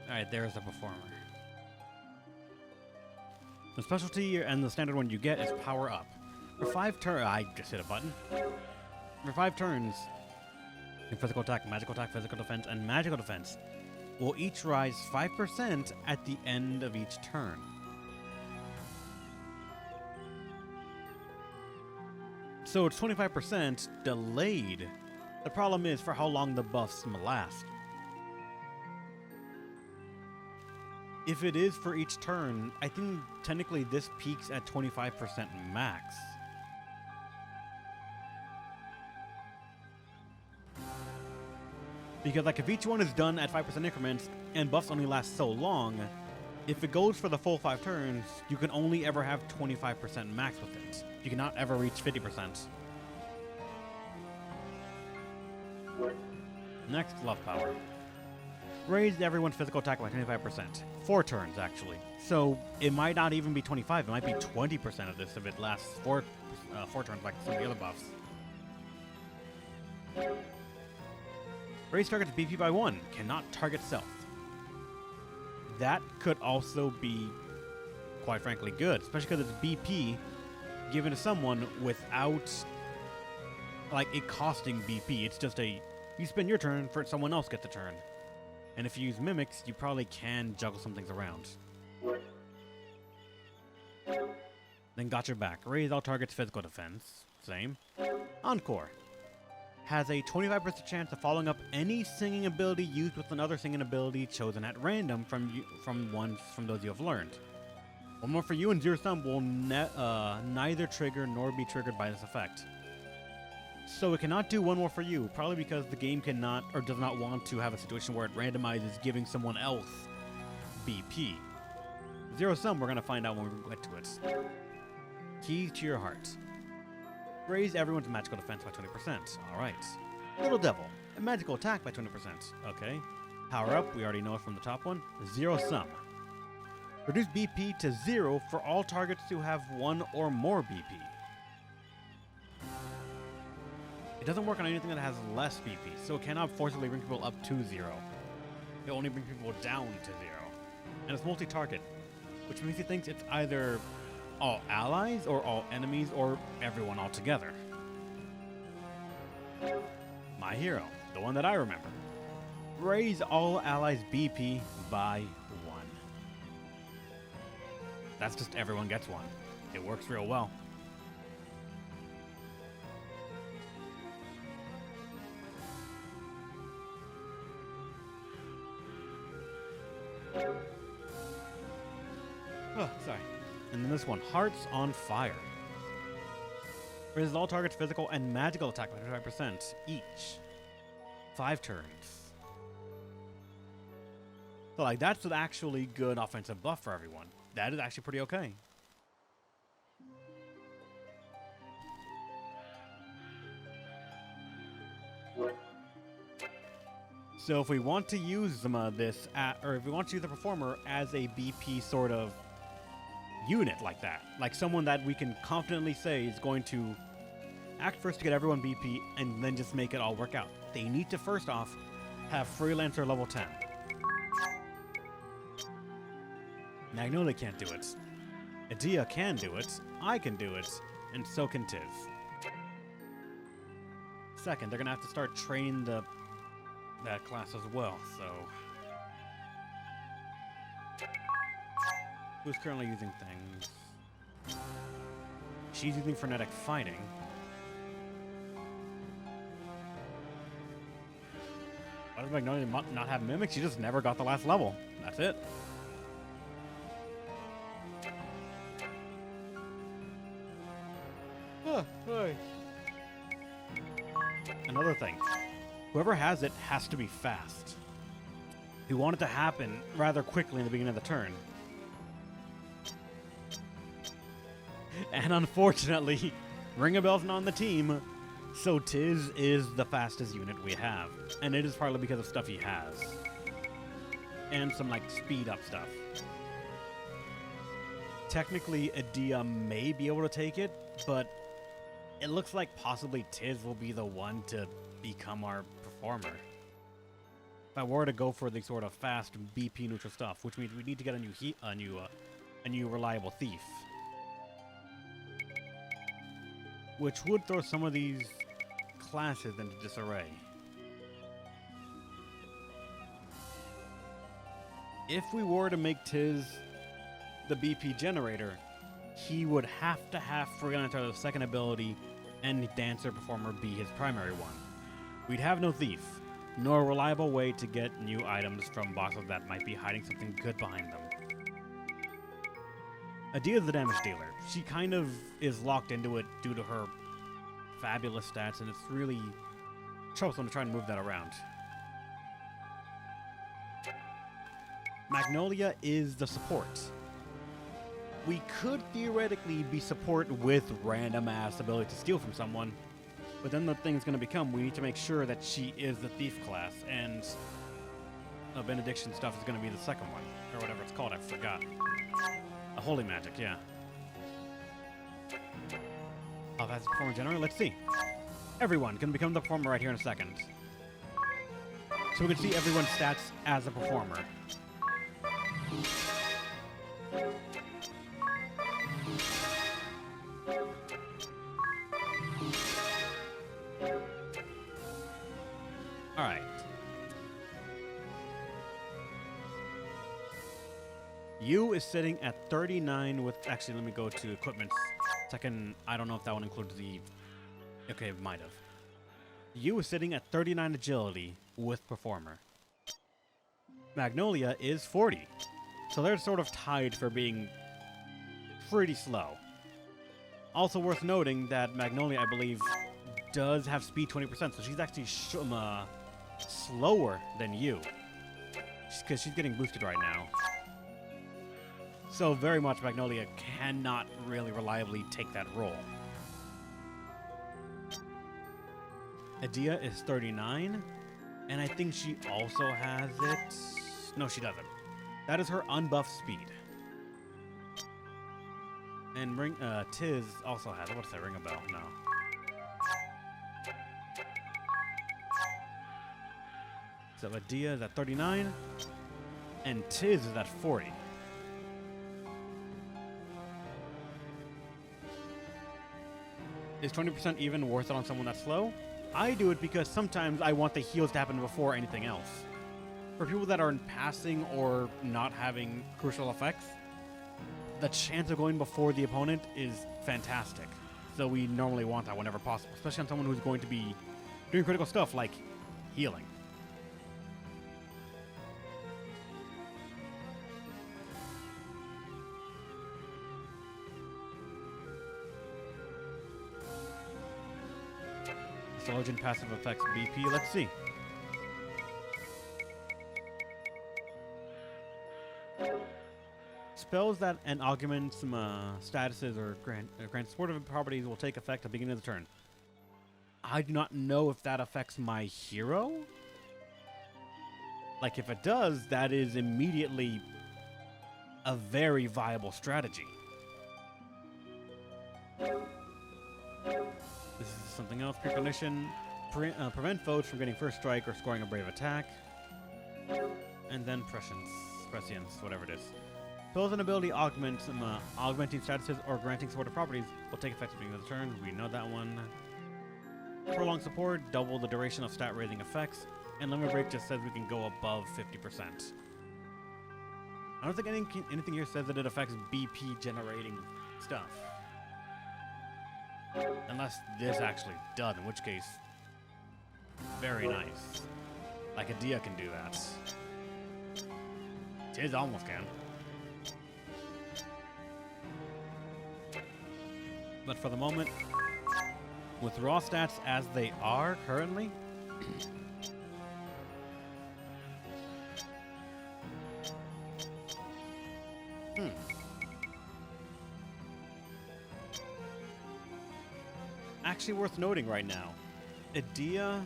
Alright, there's the performer. The specialty and the standard one you get is power up. For 5 turns, I just hit a button. For 5 turns, your physical attack, physical defense, and magical defense will each rise 5% at the end of each turn. So it's 25% delayed. The problem is for how long the buffs last. If it is for each turn, I think technically this peaks at 25% max. Because like if each one is done at 5% increments and buffs only last so long, if it goes for the full 5 turns, you can only ever have 25% max with it. You cannot ever reach 50%. Next, love power. Raised everyone's physical attack by 25%. 4 turns, actually. So it might not even be 25, it might be 20% of this if it lasts 4 turns like some of the other buffs. Raise target's BP by 1, cannot target self. That could also be, quite frankly, good, especially because it's BP given to someone without, like, it costing BP. It's just a, you spend your turn for someone else gets a turn. And if you use mimics, you probably can juggle some things around. Then got your back. Raise all targets' physical defense. Same. Encore. Has a 25% chance of following up any singing ability used with another singing ability chosen at random from those you have learned. One more for you, and Zero Sum will neither trigger nor be triggered by this effect. So it cannot do one more for you, probably because the game cannot or does not want to have a situation where it randomizes giving someone else BP. Zero Sum, we're going to find out when we get to it. Key to your heart. Raise everyone's magical defense by 20%. Alright. Little Devil. A magical attack by 20%. Okay. Power up, we already know it from the top one. Zero Sum. Reduce BP to 0 for all targets who have 1 or more BP. It doesn't work on anything that has less BP, so it cannot forcibly bring people up to 0. It only brings people down to 0. And it's multi-target, which makes you think it's either all allies or all enemies or everyone altogether. My hero, the one that I remember. Raise all allies BP by 1. That's just everyone gets 1. It works real well. Oh, sorry. And then this one, Hearts on Fire. Raises all targets' physical and magical attack by 25% each. 5 turns. So, like, that's an actually good offensive buff for everyone. That is actually pretty okay. So if we want to use or if we want to use the performer as a BP sort of unit like that, like someone that we can confidently say is going to act first to get everyone BP and then just make it all work out, they need to first off have Freelancer level 10. Magnolia can't do it. Edea can do it, I can do it, and so can Tiz. Second, they're gonna have to start training that class as well, so... Who's currently using things? She's using Frenetic Fighting. Why does Magnolia not have Mimic? She just never got the last level. That's it. Another thing. Whoever has it has to be fast. We want it to happen rather quickly in the beginning of the turn. And unfortunately, Ring-a-Bell's not on the team, so Tiz is the fastest unit we have. And it is partly because of stuff he has. And some, like, speed-up stuff. Technically, Edea may be able to take it, but it looks like possibly Tiz will be the one to become our performer. If I were to go for the sort of fast BP neutral stuff, which means we need to get a new reliable thief, which would throw some of these classes into disarray. If we were to make Tiz the BP generator, he would have to have Freelancer the second ability and Dancer Performer be his primary one. We'd have no thief, nor a reliable way to get new items from bosses that might be hiding something good behind them. Adia's the damage dealer. She kind of is locked into it due to her fabulous stats, and it's really troublesome to try and move that around. Magnolia is the support. We could theoretically be support with random ass ability to steal from someone, but then the thing's going to become we need to make sure that she is the thief class, and a benediction stuff is going to be the second one, or whatever it's called, I forgot. A holy magic, yeah. Oh, that's the performer generator? Let's see. Everyone can become the performer right here in a second. So we can see everyone's stats as a performer. Alright. You is sitting at 39 with... Actually, let me go to equipment. Second, I don't know if that one includes the... Okay, it might have. You is sitting at 39 agility with performer. Magnolia is 40. So they're sort of tied for being pretty slow. Also worth noting that Magnolia, I believe, does have speed 20%, so she's actually slower than you. Because she's getting boosted right now. So very much Magnolia cannot really reliably take that role. Adia is 39, and I think she also has it... No, she doesn't. That is her unbuffed speed. And Tiz also has it. What's that? Ring a bell? No. So Adia is at 39, and Tiz is at 40. Is 20% even worth it on someone that's slow? I do it because sometimes I want the heals to happen before anything else. For people that are passing or not having crucial effects, the chance of going before the opponent is fantastic. So we normally want that whenever possible, especially on someone who's going to be doing critical stuff like healing. Theologian passive effects BP, let's see. Spells that and augment some statuses or grant supportive properties will take effect at the beginning of the turn. I do not know if that affects my hero. Like, if it does, that is immediately a very viable strategy. This is something else. Precognition. Prevent foes from getting first strike or scoring a brave attack. And then prescience, whatever it is. Spells and ability augmenting statuses or granting supportive properties will take effect at the beginning of the turn. We know that one. Prolonged support, double the duration of stat raising effects. And Limit Break just says we can go above 50%. I don't think anything here says that it affects BP generating stuff. Unless this actually does, in which case, very nice. Like Adia can do that. Tiz almost can. But for the moment, with raw stats as they are currently, actually worth noting right now. Adia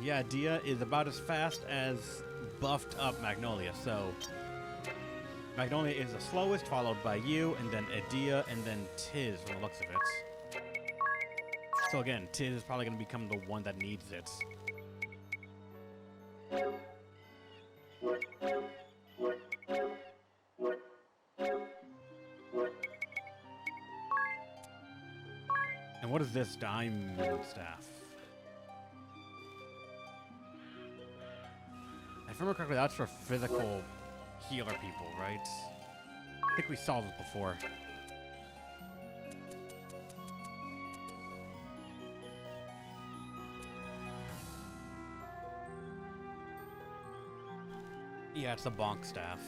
yeah, Adia is about as fast as buffed up Magnolia, so Magnolia is the slowest, followed by you, and then Edea, and then Tiz from the looks of it. So again, Tiz is probably going to become the one that needs it. And what is this diamond staff? If I remember correctly, that's for physical healer people, right? I think we saw this before. Yeah, it's a bonk staff.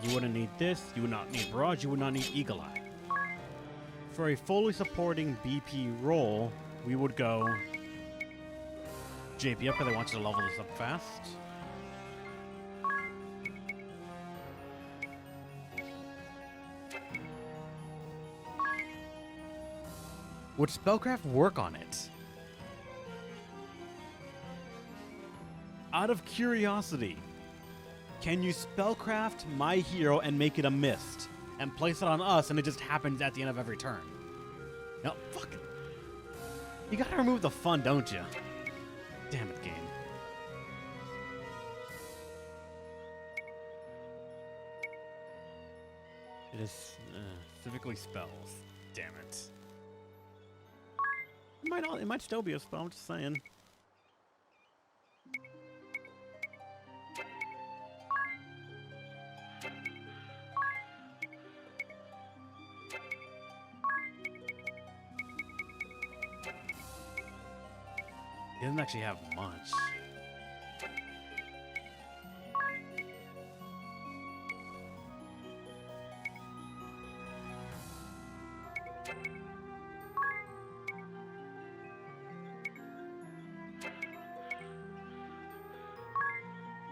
You wouldn't need this, you would not need Barrage, you would not need Eagle Eye. For a fully supporting BP role, we would go JP up because I want you to level this up fast. Would Spellcraft work on it? Out of curiosity, can you Spellcraft my hero and make it a mist? And place it on us and it just happens at the end of every turn? No, fuck it. You gotta remove the fun, don't you? Damn it, game. It is specifically spells. Damn it. It might still be a spell, I'm just saying. He doesn't actually have much.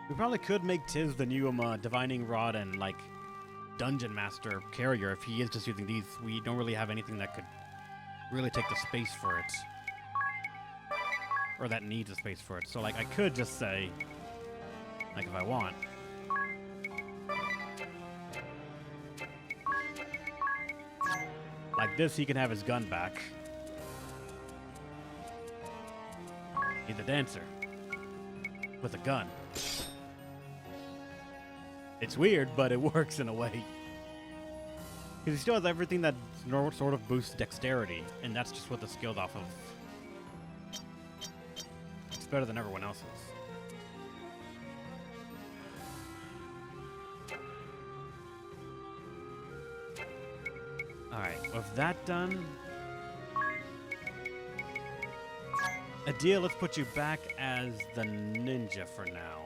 We probably could make Tiz the new Divining Rod and like Dungeon Master carrier if he is just using these. We don't really have anything that could really take the space for it. Or that needs a space for it. So like I could just say, like if I want, like this he can have his gun back. He's a dancer with a gun. It's weird, but it works in a way. Because he still has everything that sort of boosts dexterity, and that's just what the skill's off of. It's better than everyone else's. Alright, with that done... Edea, let's put you back as the ninja for now.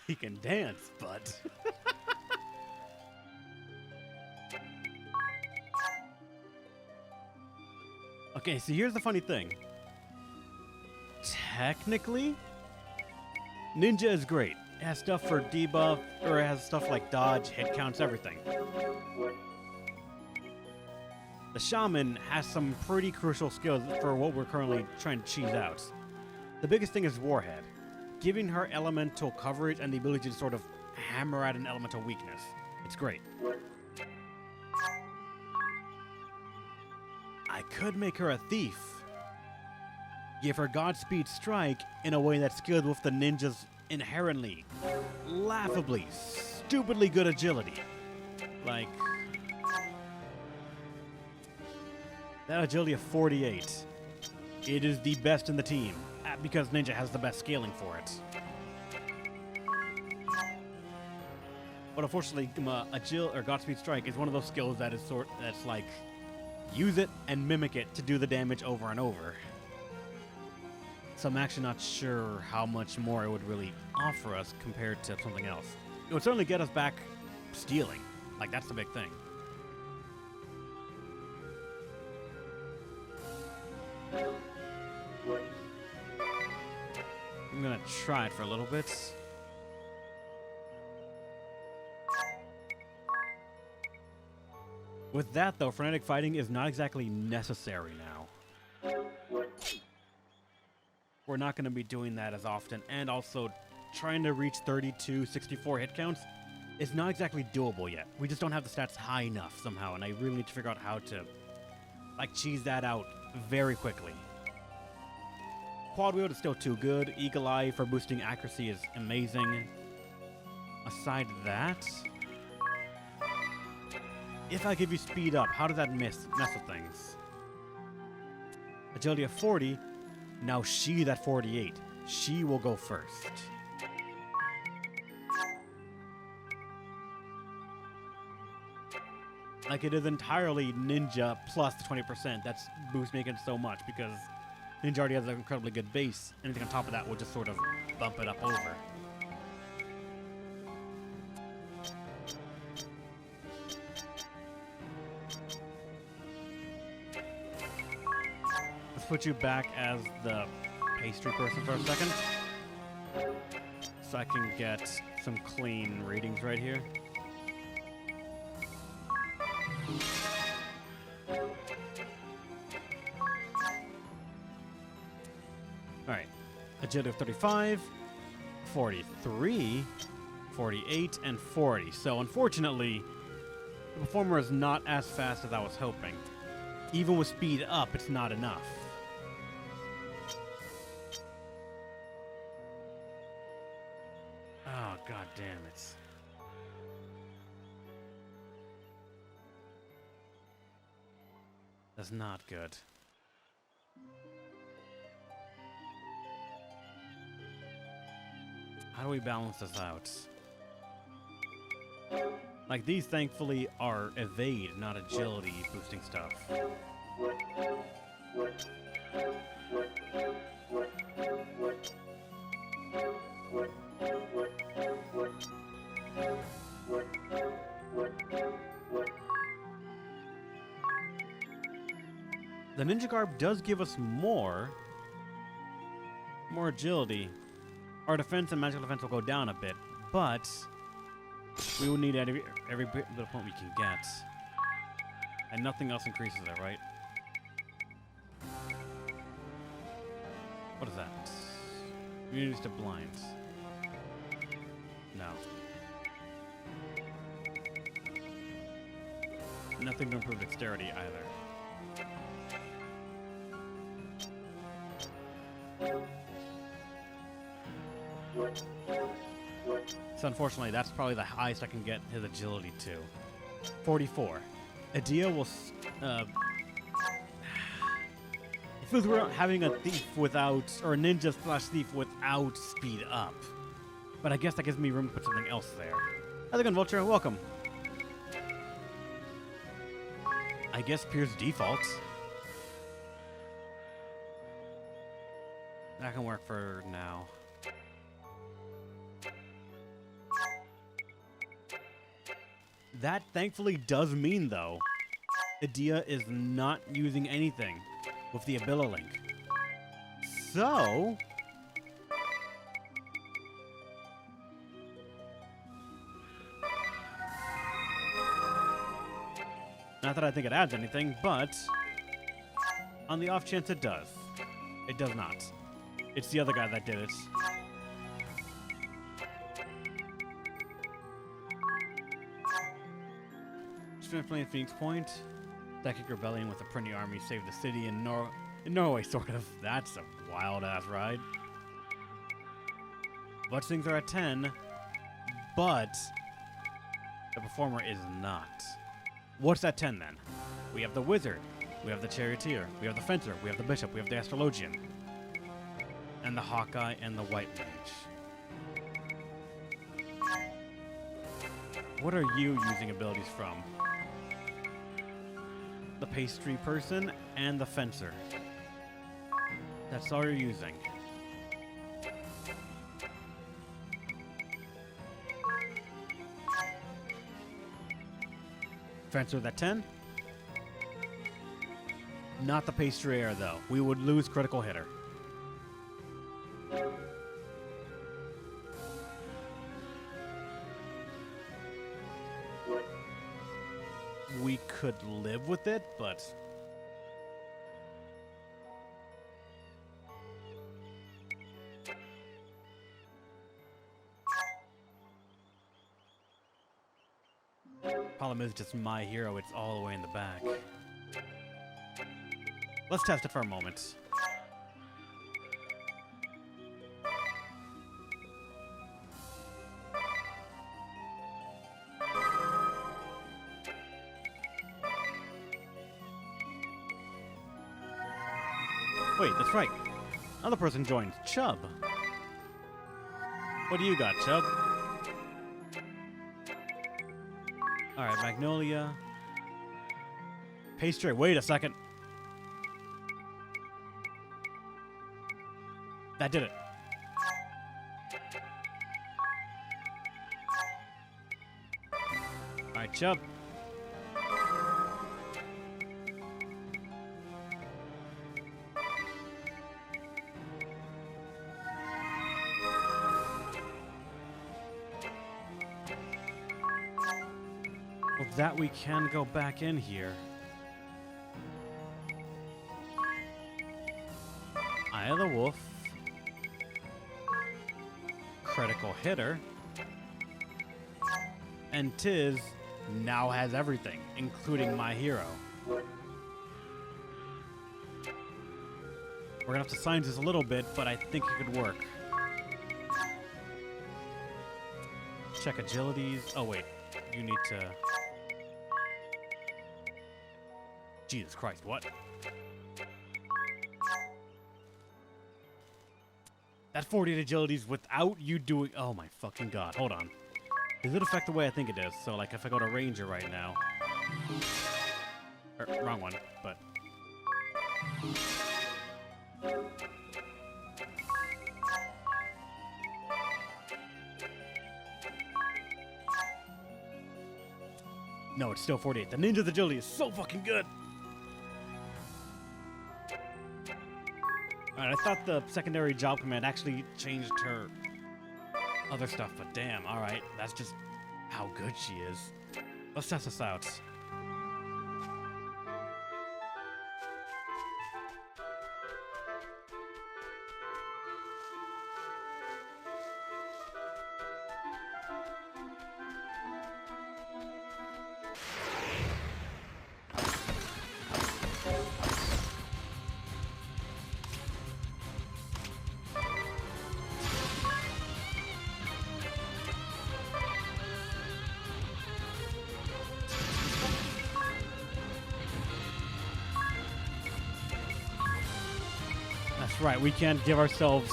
He can dance, but... Okay, so here's the funny thing. Technically, Ninja is great. It has stuff for debuff, or it has stuff like dodge, hit counts, everything. The Shaman has some pretty crucial skills for what we're currently trying to cheese out. The biggest thing is Warhead. Giving her elemental coverage and the ability to sort of hammer at an elemental weakness. It's great. I could make her a thief. Give her Godspeed Strike in a way that's good with the ninja's inherently, laughably, stupidly good agility. Like... that agility of 48. It is the best in the team, because Ninja has the best scaling for it. But unfortunately, Godspeed Strike is one of those skills that is that's like, use it and mimic it to do the damage over and over. So I'm actually not sure how much more it would really offer us compared to something else. It would certainly get us back stealing. Like, that's the big thing. I'm gonna try it for a little bit. With that, though, frenetic fighting is not exactly necessary now. We're not going to be doing that as often, and also trying to reach 32, 64 hit counts is not exactly doable yet. We just don't have the stats high enough somehow, and I really need to figure out how to, like, cheese that out very quickly. Quad wield is still too good. Eagle Eye for boosting accuracy is amazing. Aside that, if I give you speed up, how does that mess with things? Agility of 40. Now she's at 48. She will go first. Like, it is entirely Ninja plus 20%. That's boost making it so much because Ninja already has an incredibly good base. Anything on top of that will just sort of bump it up over. Let's put you back as the pastry person for a second, so I can get some clean readings right here. Alright, agility of 35, 43, 48, and 40. So unfortunately, the performer is not as fast as I was hoping. Even with speed up, it's not enough. Oh, god damn it. That's not good. How do we balance this out? Like, these thankfully are evade, not agility boosting stuff. The Ninja Garb does give us more agility. Our defense and magical defense will go down a bit, but we will need every little point we can get. And nothing else increases it, right? What is that? Immunities to blinds. No. Nothing to improve dexterity either. So unfortunately, that's probably the highest I can get his agility to. 44. Edea will... if we were having a thief without... or a ninja slash thief without speed up. But I guess that gives me room to put something else there. How's it going, Vulture? Welcome. I guess Pierce default. That can work for now. That thankfully does mean, though, Edea is not using anything with the Abililink. So... not that I think it adds anything, but on the off chance it does. It does not. It's the other guy that did it. Playing Phoenix Point. Psychic Rebellion with the Prinny Army saved the city in Norway, sort of. That's a wild-ass ride. But things are at 10, but the performer is not. What's at 10, then? We have the Wizard, we have the Charioteer, we have the Fencer, we have the Bishop, we have the Astrologian, and the Hawkeye and the White Mage. What are you using abilities from? The Pastry Person and the Fencer. That's all you're using. Fencer with that 10. Not the pastry air, though. We would lose critical hitter. We could live with it, but... Problem is just my hero, it's all the way in the back. Let's test it for a moment. Wait, that's right. Another person joined. Chubb. What do you got, Chubb? Alright, Magnolia. Pastry. Wait a second. That did it. Alright, Chubb. With that, we can go back in here. Eye of the Wolf. Critical hitter. And Tiz now has everything, including my hero. We're gonna have to science this a little bit, but I think it could work. Check agilities. Oh, wait. You need to... Jesus Christ, what? That 48 agilities without you doing... Oh my fucking god, hold on. Does it affect the way I think it is? So, like, if I go to Ranger right now... wrong one, but... No, it's still 48. The Ninja's agility is so fucking good! Alright, I thought the secondary job command actually changed her other stuff, but damn, alright. That's just how good she is. Let's test this out. That's right, we can't give ourselves...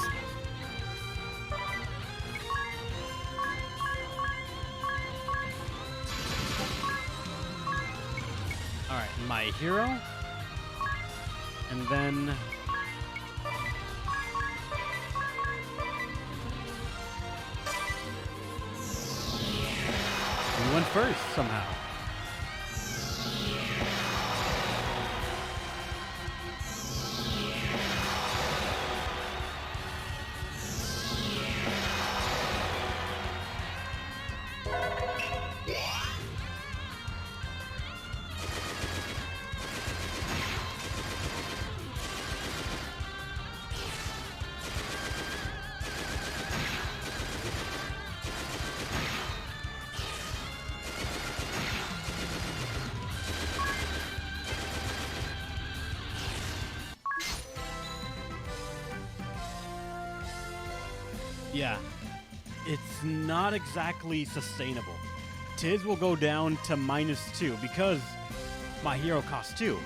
Alright, my hero. And then... we went first, somehow. Yeah, it's not exactly sustainable. Tiz will go down to -2 because my hero costs 2.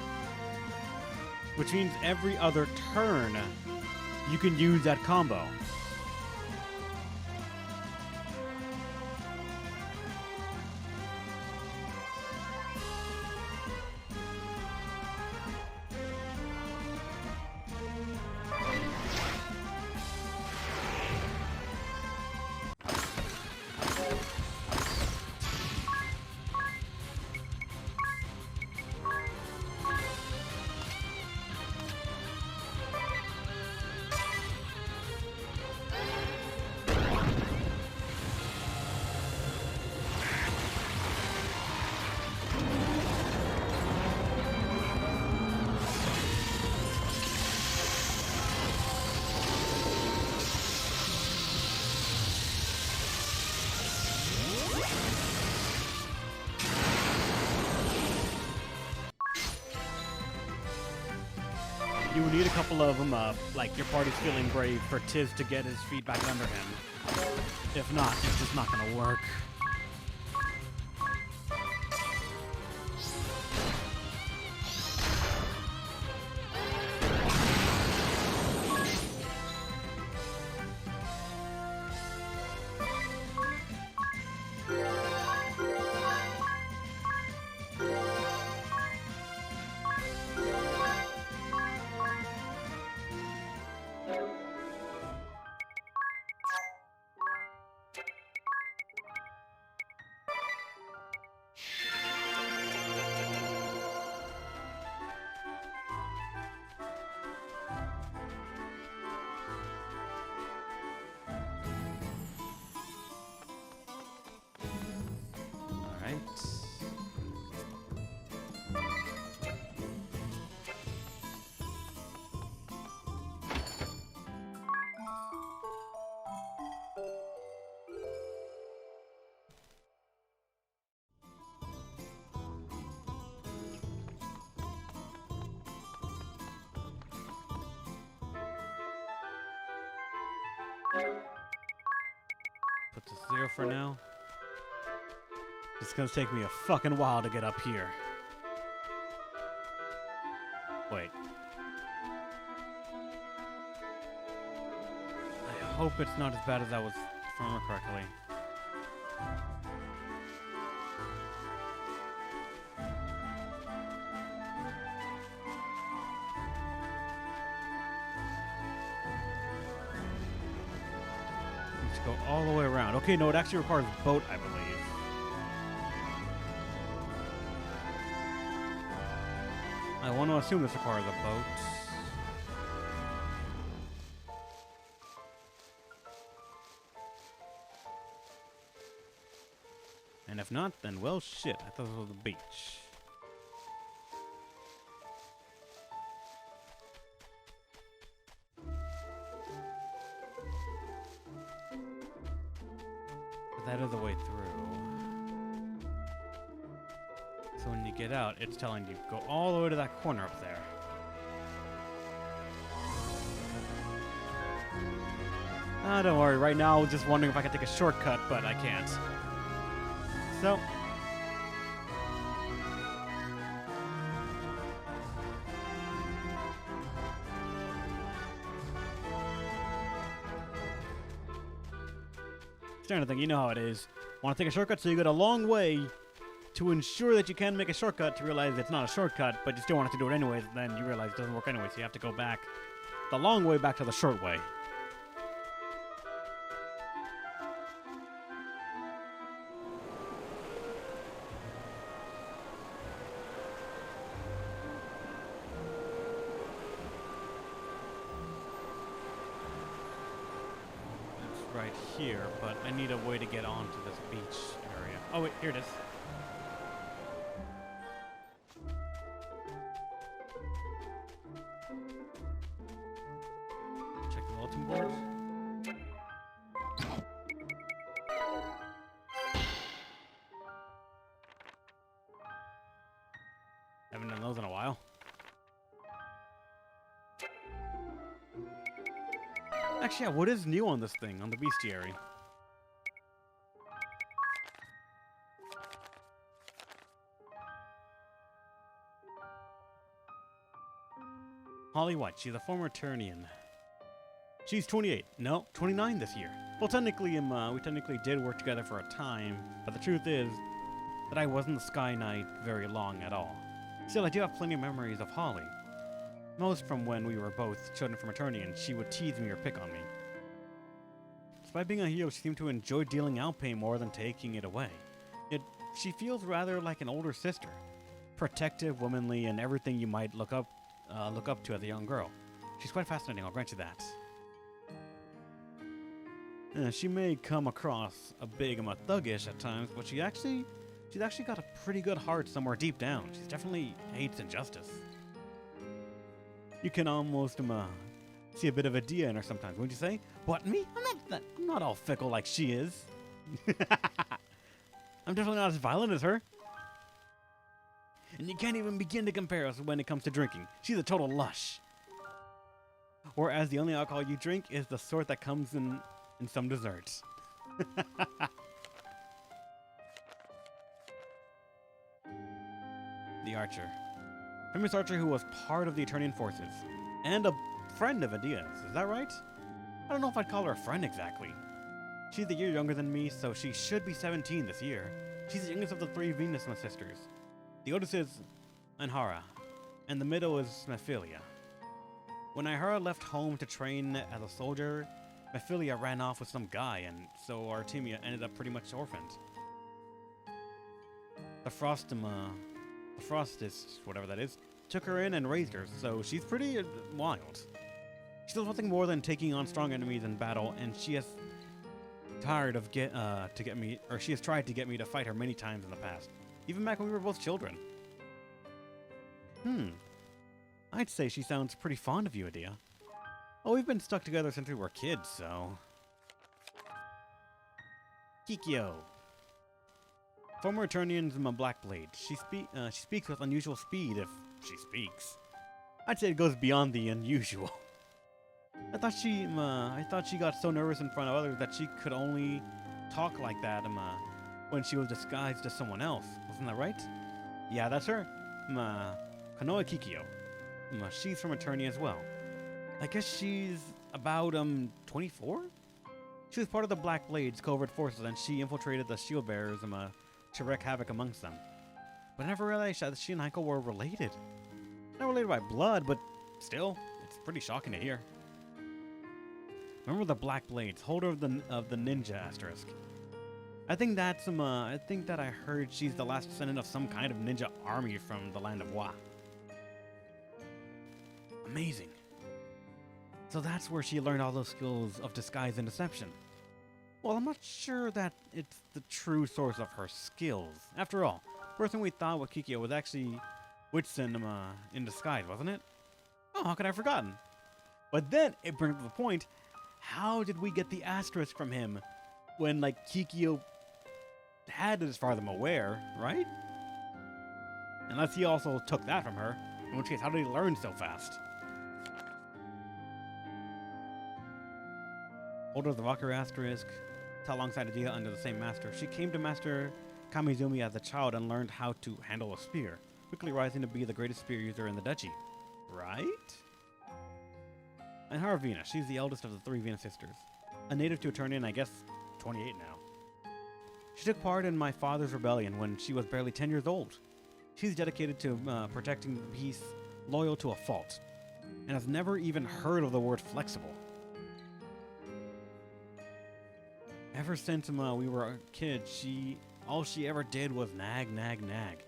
Which means every other turn, you can use that combo. You would need a couple of them, like your party's feeling brave for Tiz to get his feet back under him. If not, it's just not gonna work. Put to 0 for now. It's gonna take me a fucking while to get up here. Wait. I hope it's not as bad as I was, if I remember correctly. Go all the way around. Okay, no, it actually requires boat, I believe. I want to assume this requires a boat. And if not, then well shit. I thought this was the beach. That is the way through. So when you get out, it's telling you go all the way to that corner up there. Ah, don't worry. Right now, I'm just wondering if I can take a shortcut, but I can't. So. Kind of thing, you know how it is. Want to take a shortcut, so you go a long way to ensure that you can make a shortcut to realize it's not a shortcut, but you still want to do it anyways, then you realize it doesn't work anyway, so you have to go back the long way back to the short way. Right here, but I need a way to get onto this beach area. Oh wait, here it is. Check the bulletin board. Haven't done those in a while. Actually, yeah, what is new on this thing, on the bestiary? Holly White, she's a former Eternian. She's 28. No, 29 this year. Well, technically, we technically did work together for a time, but the truth is that I wasn't the Sky Knight very long at all. Still, I do have plenty of memories of Holly. Most from when we were both children from Eternia, and she would tease me or pick on me. Despite being a hero, she seemed to enjoy dealing out pain more than taking it away. Yet, she feels rather like an older sister. Protective, womanly, and everything you might look up to as a young girl. She's quite fascinating, I'll grant you that. She may come across a bit thuggish at times, but she's actually got a pretty good heart somewhere deep down. She definitely hates injustice. You can almost see a bit of a Dia in her sometimes, wouldn't you say? What, me? I'm not all fickle like she is. I'm definitely not as violent as her. And you can't even begin to compare us when it comes to drinking. She's a total lush. Whereas the only alcohol you drink is the sort that comes in some desserts. The Archer. Famous archer who was part of the Eternian forces. And a friend of Adia's, is that right? I don't know if I'd call her a friend exactly. She's a year younger than me, so she should be 17 this year. She's the youngest of the 3 Venus sisters. The oldest is Anhara, and the middle is Mephilia. When Anhara left home to train as a soldier, Mephilia ran off with some guy, and so Artemia ended up pretty much orphaned. The Frostis, whatever that is, took her in and raised her, so she's pretty wild. She does nothing more than taking on strong enemies in battle, and she has tried to get me to fight her many times in the past, even back when we were both children. I'd say she sounds pretty fond of you, Adia. Oh, we've been stuck together since we were kids, so... Kikyo. Former Eternian's Black Blade. She speaks with unusual speed if she speaks. I'd say it goes beyond the unusual. I thought she got so nervous in front of others that she could only talk like that when she was disguised as someone else. Wasn't that right? Yeah, that's her. Kanoa Kikyo. She's from Eternia as well. I guess she's about 24? She was part of the Black Blade's covert forces, and she infiltrated the Shield Bearers to wreak havoc amongst them. But I never realized that she and Heiko were related. Not related by blood, but still, it's pretty shocking to hear. Remember the Black Blades, holder of the ninja asterisk. I think that I heard she's the last descendant of some kind of ninja army from the land of Wa. Amazing. So that's where she learned all those skills of disguise and deception. Well, I'm not sure that it's the true source of her skills. After all, first thing we thought with Kikyo was actually Witsen in disguise, wasn't it? Oh, how could I have forgotten? But then it brings up the point, how did we get the asterisk from him when, Kikyo had it as far as I'm aware, right? Unless he also took that from her, in which case, how did he learn so fast? Holder of the Valkyrie asterisk, taught alongside Adia under the same master, she came to Master Kamizumi as a child and learned how to handle a spear, quickly rising to be the greatest spear user in the duchy. Right? And Haravina, she's the eldest of the 3 Venus sisters. A native to Eternia and I guess 28 now. She took part in my father's rebellion when she was barely 10 years old. She's dedicated to protecting peace, loyal to a fault, and has never even heard of the word flexible. Ever since we were kids, all she ever did was nag, nag, nag.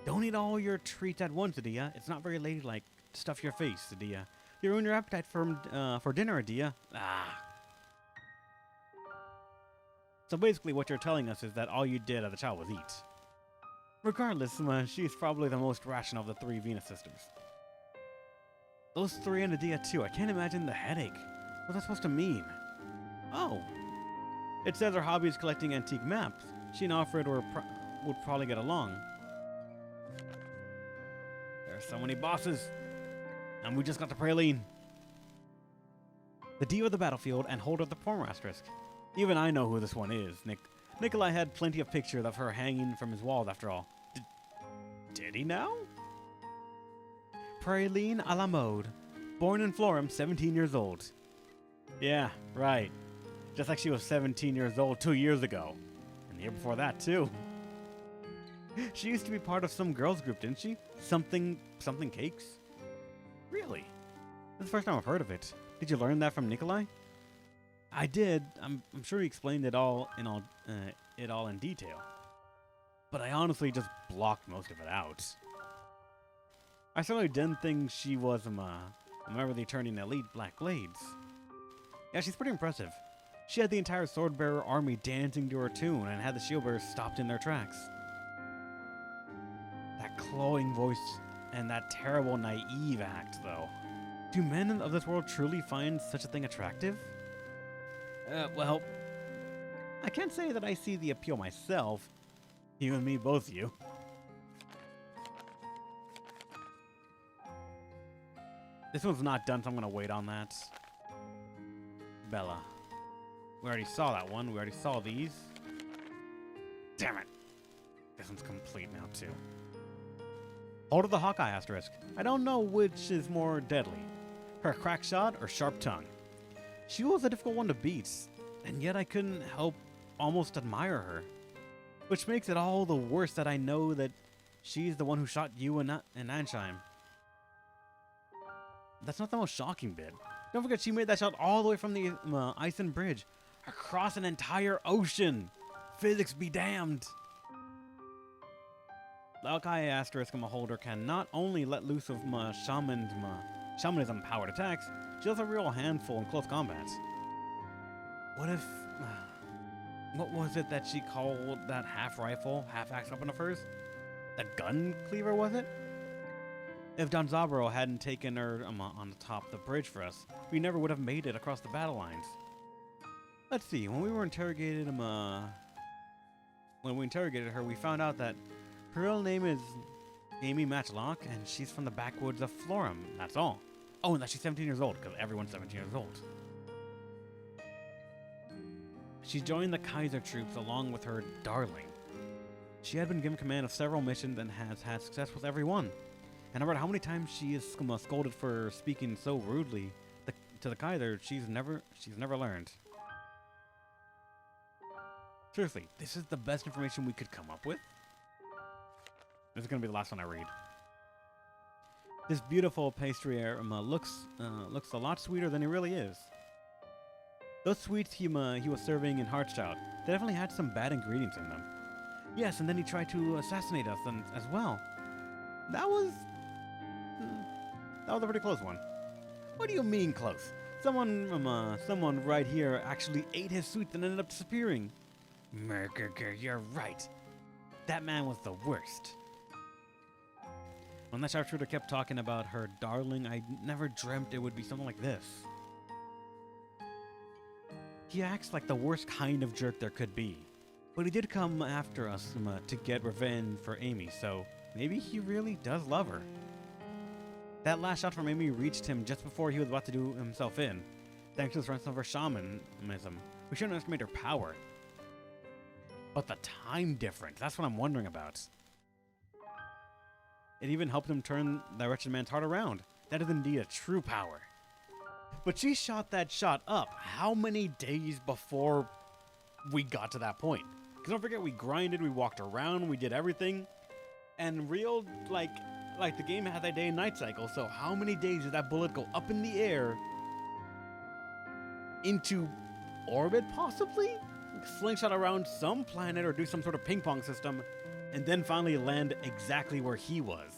Don't eat all your treats at once, Adia. It's not very ladylike. Stuff your face, Adia. You ruin your appetite for dinner, Adia. So basically what you're telling us is that all you did as a child was eat. Regardless, she's probably the most rational of the 3 Venus sisters. Those 3 and Adia too. I can't imagine the headache. What's that supposed to mean? Oh. It says her hobby is collecting antique maps. She and Alfred would probably get along. There are so many bosses. And we just got the praline. The diva of the battlefield and holder of the former asterisk. Even I know who this one is. Nikolai had plenty of pictures of her hanging from his walls after all. Did he now? Praline a la mode. Born in Florum, 17 years old. Yeah, right. Just like she was 17 years old 2 years ago. And the year before that, too. She used to be part of some girls group, didn't she? Something Cakes? Really? This is the first time I've heard of it. Did you learn that from Nikolai? I did. I'm sure he explained it all in detail. But I honestly just blocked most of it out. I certainly didn't think she was a member of the Eternian Elite Black Blades. Yeah, she's pretty impressive. She had the entire Swordbearer army dancing to her tune and had the Shieldbearers stopped in their tracks. That clawing voice and that terrible naive act, though. Do men of this world truly find such a thing attractive? Well, I can't say that I see the appeal myself. You and me, both you. This one's not done, so I'm gonna wait on that. Bella. We already saw that one. We already saw these. Damn it. This one's complete now, too. Hold of the Hawkeye asterisk. I don't know which is more deadly. Her crack shot or sharp tongue. She was a difficult one to beat, and yet I couldn't help almost admire her. Which makes it all the worse that I know that she's the one who shot you and Ansheim. That's not the most shocking bit. Don't forget she made that shot all the way from the Isen Bridge. Across an entire ocean. Physics be damned. The Hawkeye asterisk holder can not only let loose of shamanism powered attacks, she's also a real handful in close combat. What if... what was it that she called that half-rifle, half-axe weapon of hers? The gun cleaver, was it? If Don Zabro hadn't taken her on the top of the bridge for us, we never would have made it across the battle lines. Let's see, when we interrogated her, we found out that her real name is Amy Matchlock, and she's from the backwoods of Florum, that's all. Oh, and that she's 17 years old, because everyone's 17 years old. She joined the Kaiser troops along with her darling. She had been given command of several missions and has had success with every one. And no matter how many times she is scolded for speaking so rudely to the Kaiser, she's never learned. Seriously, this is the best information we could come up with? This is going to be the last one I read. This beautiful pastry looks a lot sweeter than he really is. Those sweets he was serving in Heartchild, they definitely had some bad ingredients in them. Yes, and then he tried to assassinate us as well. That was a pretty close one. What do you mean close? Someone right here actually ate his sweets and ended up disappearing. Mergerger, you're right. That man was the worst. When that sharpshooter kept talking about her darling, I never dreamt it would be something like this. He acts like the worst kind of jerk there could be. But he did come after us to get revenge for Amy, so maybe he really does love her. That last shot from Amy reached him just before he was about to do himself in, thanks to the strength of her shamanism. We shouldn't underestimate her power. But the time difference, that's what I'm wondering about. It even helped him turn that wretched man's heart around. That is indeed a true power. But she shot that shot up how many days before we got to that point? Because don't forget, we grinded, we walked around, we did everything. And real, like the game had that day and night cycle, so how many days did that bullet go up in the air into orbit, possibly? Slingshot around some planet or do some sort of ping pong system, and then finally land exactly where he was.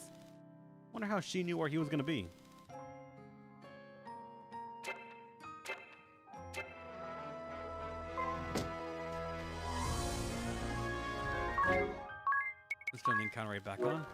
Wonder how she knew where he was going to be. Let's turn the encounter right back on.